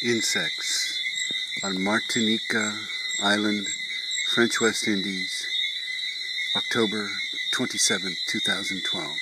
insects on Martinica Island, French West Indies, October 27, 2012.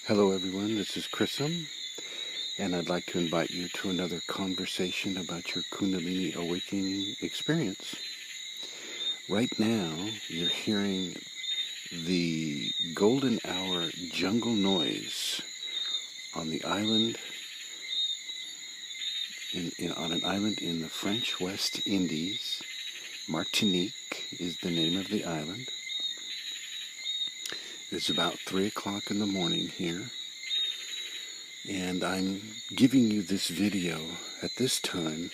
Hello everyone, this is Chrism, and I'd like to invite you to another conversation about your Kundalini awakening experience. Right now, you're hearing the golden hour jungle noise on the island, on an island in the French West Indies. Martinique is the name of the island. It's about 3 o'clock in the morning here, and I'm giving you this video at this time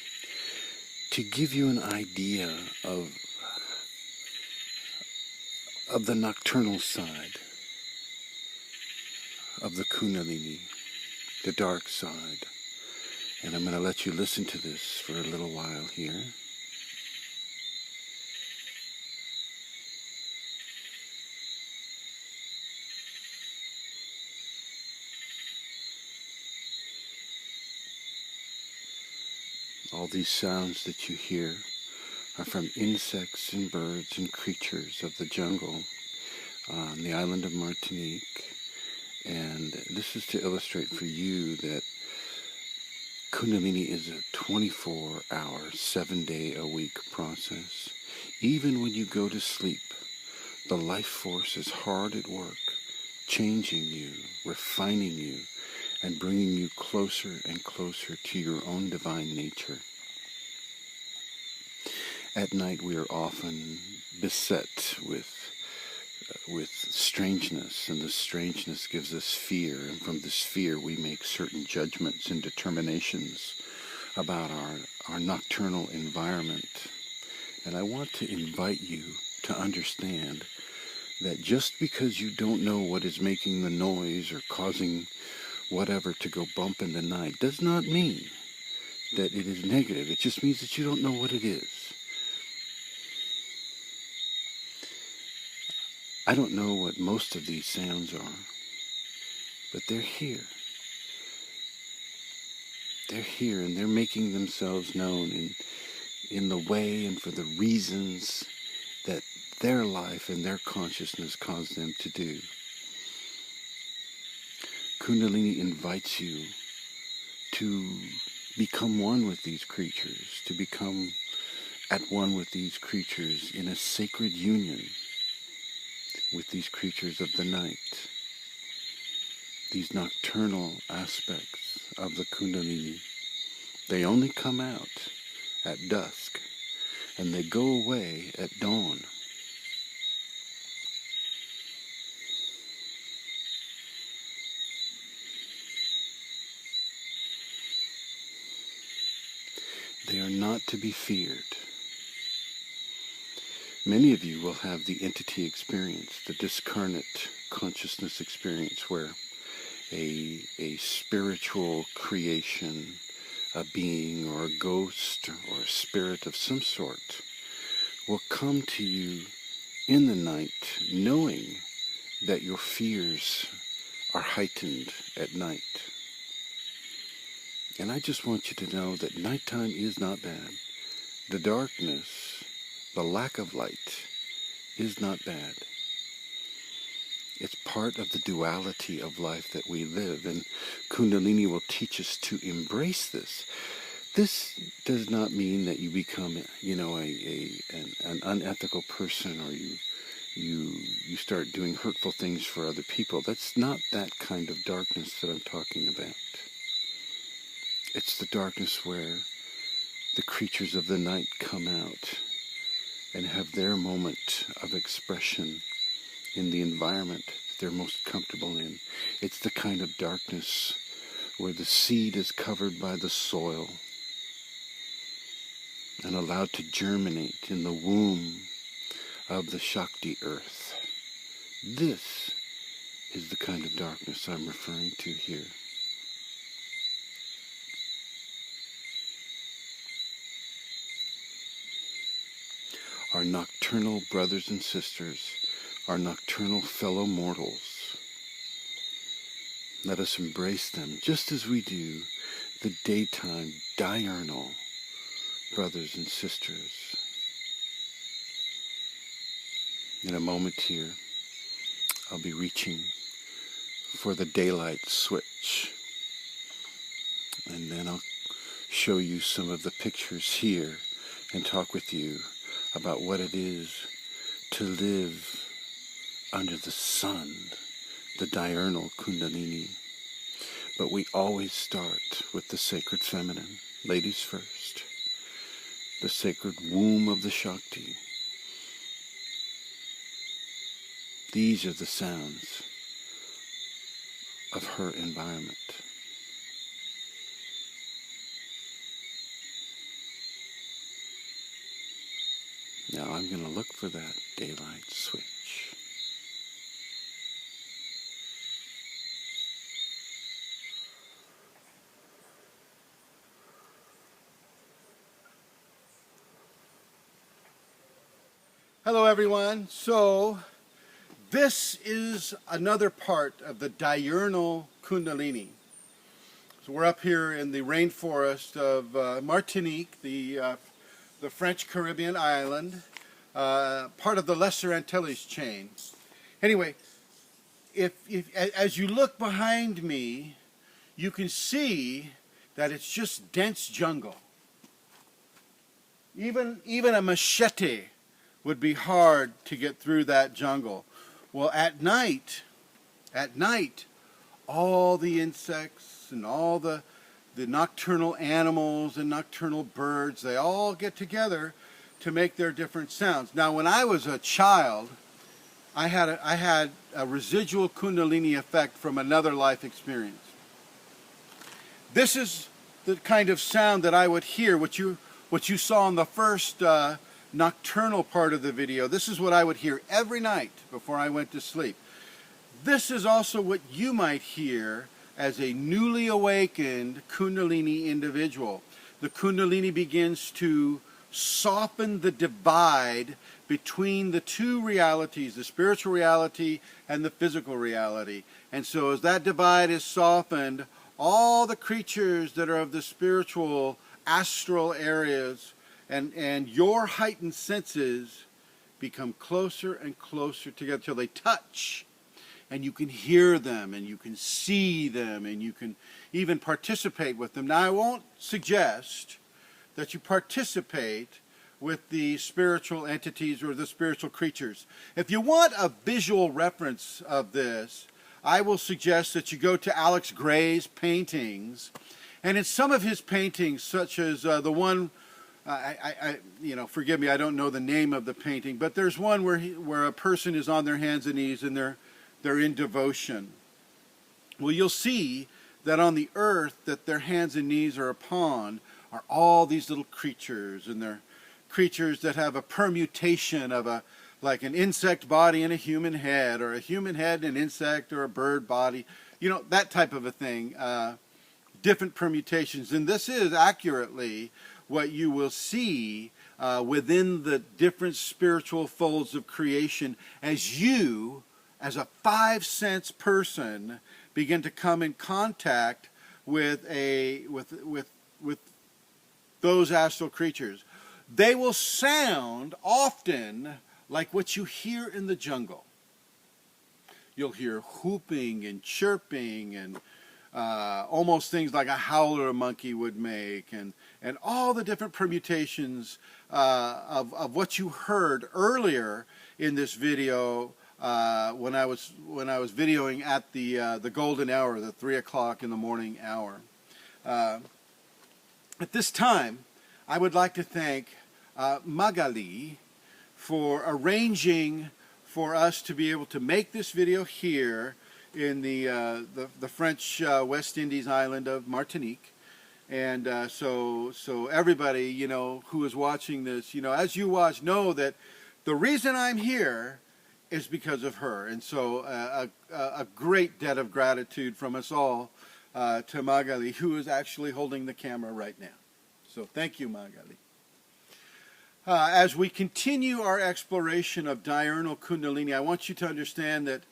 to give you an idea of the nocturnal side of the Kundalini, the dark side. And I'm going to let you listen to this for a little while here. All these sounds that you hear are from insects and birds and creatures of the jungle on the island of Martinique. And this is to illustrate for you that Kundalini is a 24-hour, 7-day-a-week process. Even when you go to sleep, the life force is hard at work, changing you, refining you, and bringing you closer and closer to your own divine nature. At night, we are often beset with strangeness, and this strangeness gives us fear, and from this fear we make certain judgments and determinations about our nocturnal environment. And I want to invite you to understand that just because you don't know what is making the noise or causing whatever to go bump in the night does not mean that it is negative. It just means that you don't know what it is. I don't know what most of these sounds are, but they're here. They're here, and they're making themselves known in the way and for the reasons that their life and their consciousness caused them to do. Kundalini invites you to become one with these creatures, to become at one with these creatures in a sacred union with these creatures of the night, these nocturnal aspects of the Kundalini. They only come out at dusk, and they go away at dawn. They are not to be feared. Many of you will have the entity experience, the discarnate consciousness experience, where a spiritual creation, a being or a ghost or a spirit of some sort will come to you in the night, knowing that your fears are heightened at night. And I just want you to know that nighttime is not bad. The darkness, the lack of light, is not bad. It's part of the duality of life that we live, and Kundalini will teach us to embrace this. This does not mean that you become, an unethical person, or you start doing hurtful things for other people. That's not that kind of darkness that I'm talking about. It's the darkness where the creatures of the night come out and have their moment of expression in the environment that they're most comfortable in. It's the kind of darkness where the seed is covered by the soil and allowed to germinate in the womb of the Shakti earth. This is the kind of darkness I'm referring to here. Our nocturnal brothers and sisters, our nocturnal fellow mortals, let us embrace them just as we do the daytime diurnal brothers and sisters. In a moment here, I'll be reaching for the daylight switch, and then I'll show you some of the pictures here and talk with you about what it is to live under the sun, the diurnal Kundalini. But we always start with the sacred feminine, ladies first, the sacred womb of the Shakti. These are the sounds of her environment. Now I'm going to look for that daylight switch. Hello everyone. So this is another part of the diurnal Kundalini. So we're up here in the rainforest of Martinique, the French Caribbean island, part of the Lesser Antilles chain. Anyway, as you look behind me, you can see that it's just dense jungle. Even a machete would be hard to get through that jungle. Well, at night, all the insects and all the nocturnal animals and nocturnal birds, they all get together to make their different sounds. Now, when I was a child, I had a residual Kundalini effect from another life experience. This is the kind of sound that I would hear, what you saw in the first nocturnal part of the video. This is what I would hear every night before I went to sleep. This is also what you might hear as a newly awakened Kundalini individual. The Kundalini begins to soften the divide between the two realities, the spiritual reality and the physical reality. And so as that divide is softened, all the creatures that are of the spiritual astral areas and your heightened senses become closer and closer together till they touch. And you can hear them, and you can see them, and you can even participate with them. Now, I won't suggest that you participate with the spiritual entities or the spiritual creatures. If you want a visual reference of this, I will suggest that you go to Alex Gray's paintings. And in some of his paintings, such as the one, forgive me, I don't know the name of the painting, but there's one where a person is on their hands and knees and they're in devotion. Well, you'll see that on the earth that their hands and knees are upon are all these little creatures, and they're creatures that have a permutation of like an insect body and a human head, or a human head and an insect, or a bird body, that type of a thing, different permutations. And this is accurately what you will see within the different spiritual folds of creation as you, as a five-sense person, begin to come in contact with those astral creatures. They will sound often like what you hear in the jungle. You'll hear whooping and chirping and almost things like a howler monkey would make, and all the different permutations of what you heard earlier in this video when I was videoing at the golden hour, the 3 o'clock in the morning hour. At this time, I would like to thank Magali for arranging for us to be able to make this video here in the French West Indies island of Martinique. And so everybody, you know, who is watching this, you know, as you watch, know that the reason I'm here is because of her. And so a great debt of gratitude from us all to Magali, who is actually holding the camera right now. So thank you, Magali. As we continue our exploration of diurnal Kundalini, I want you to understand that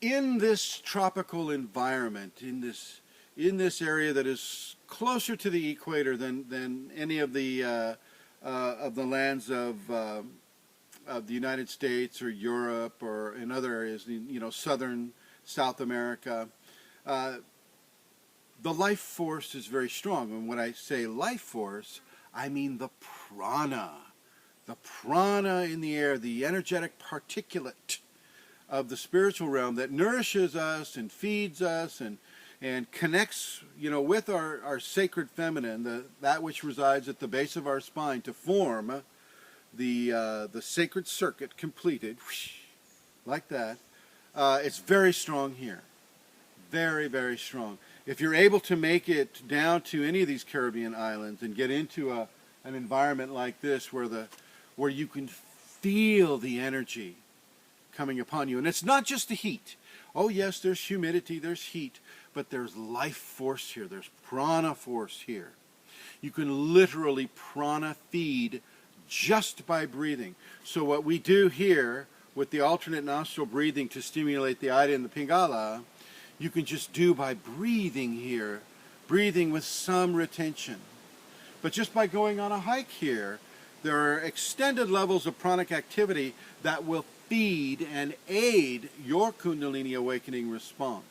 in this tropical environment, in this area that is closer to the equator than any of the lands of the United States or Europe or in other areas, you know, southern South America, the life force is very strong. And when I say life force, I mean the prana. The prana in the air, the energetic particulate of the spiritual realm that nourishes us and feeds us and connects, you know, with our sacred feminine, that which resides at the base of our spine to form the sacred circuit completed, like that. It's very strong here. Very, very strong. If you're able to make it down to any of these Caribbean islands and get into an environment like this where you can feel the energy coming upon you. And it's not just the heat. Oh yes, there's humidity, there's heat, but there's life force here. There's prana force here. You can literally prana feed just by breathing. So what we do here with the alternate nostril breathing to stimulate the Ida and the Pingala, you can just do by breathing here, breathing with some retention. But just by going on a hike here, there are extended levels of pranic activity that will feed and aid your Kundalini awakening response.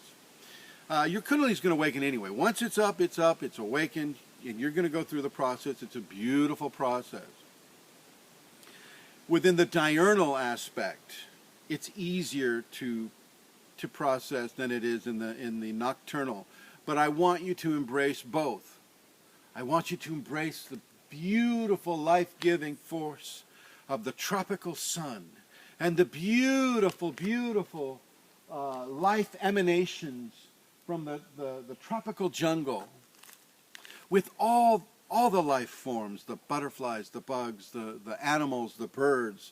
Your Kundalini is going to awaken anyway. Once it's up, it's awakened, and you're going to go through the process. It's a beautiful process. Within the diurnal aspect, it's easier to process than it is in the nocturnal. But I want you to embrace both. I want you to embrace the beautiful life-giving force of the tropical sun and the beautiful, beautiful life emanations from the tropical jungle with all the life forms, the butterflies, the bugs, the animals, the birds.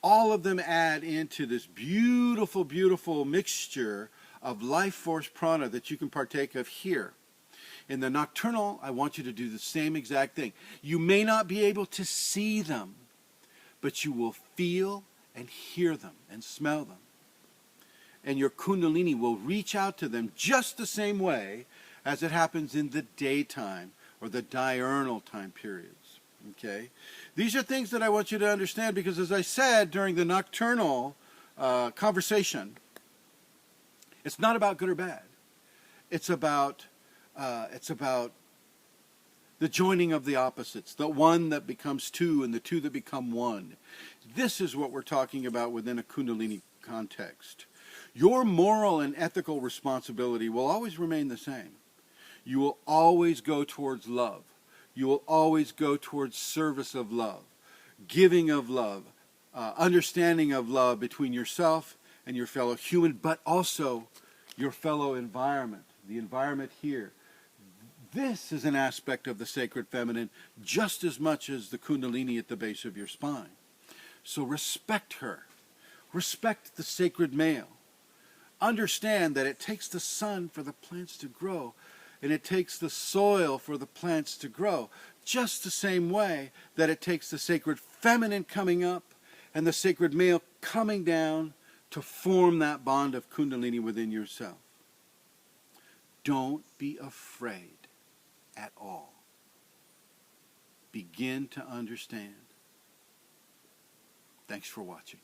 All of them add into this beautiful, beautiful mixture of life force prana that you can partake of here. In the nocturnal, I want you to do the same exact thing. You may not be able to see them, but you will feel and hear them and smell them. And your Kundalini will reach out to them just the same way as it happens in the daytime or the diurnal time periods. Okay? These are things that I want you to understand because, as I said during the nocturnal conversation, it's not about good or bad. It's about the joining of the opposites, the one that becomes two and the two that become one. This is what we're talking about within a Kundalini context. Your moral and ethical responsibility will always remain the same. You will always go towards love. You will always go towards service of love, giving of love, understanding of love between yourself and your fellow human, but also your fellow environment, the environment here. This is an aspect of the sacred feminine just as much as the Kundalini at the base of your spine. So respect her. Respect the sacred male. Understand that it takes the sun for the plants to grow, and it takes the soil for the plants to grow, just the same way that it takes the sacred feminine coming up and the sacred male coming down to form that bond of Kundalini within yourself. Don't be afraid at all. Begin to understand. Thanks for watching.